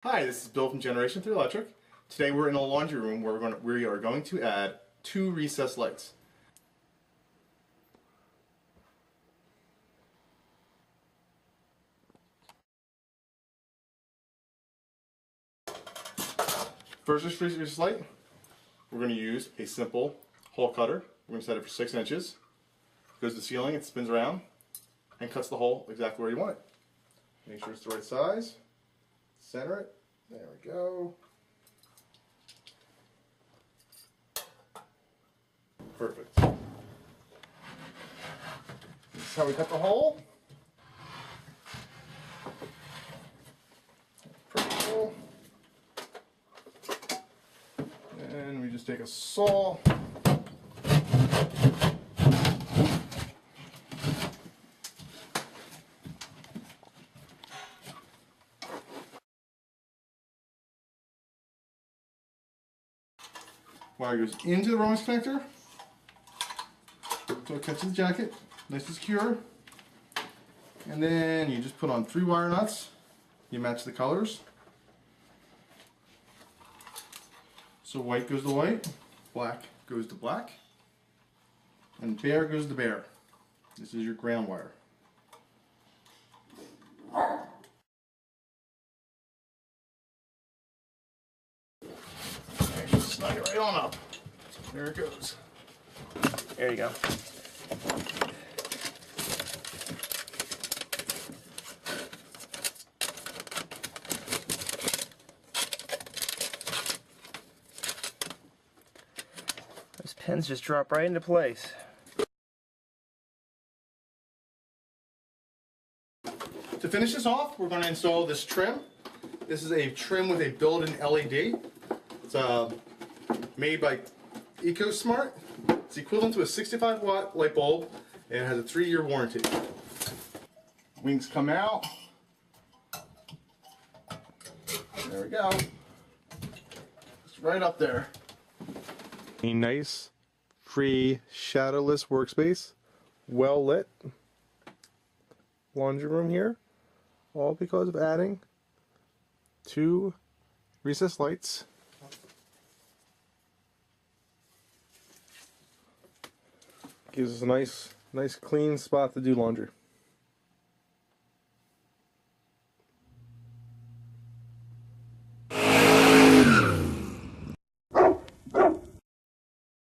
Hi, this is Bill from Generation 3 Electric. Today we're in a laundry room where we are going to add 2 recessed lights. First recessed light, we're going to use a simple hole cutter. We're going to set it for 6 inches. It goes to the ceiling, it spins around, and cuts the hole exactly where you want it. Make sure it's the right size. Center it. There we go. Perfect. This is how we cut the hole. Pretty cool. And we just take a saw. Wire goes into the Romex connector, so it catches the jacket, nice and secure. And then you just put on 3 wire nuts. You match the colors. So white goes to white, black goes to black, and bare goes to bare. This is your ground wire. Just snug it right on up. There it goes. There you go. Those pins just drop right into place. To finish this off, we're going to install this trim. This is a trim with a built-in LED. It's made by EcoSmart. It's equivalent to a 65-watt light bulb, and it has a 3-year warranty. Wings come out. There we go. It's right up there. A nice, free, shadowless workspace. Well lit. Laundry room here. All because of adding 2 recessed lights. Gives us a nice clean spot to do laundry.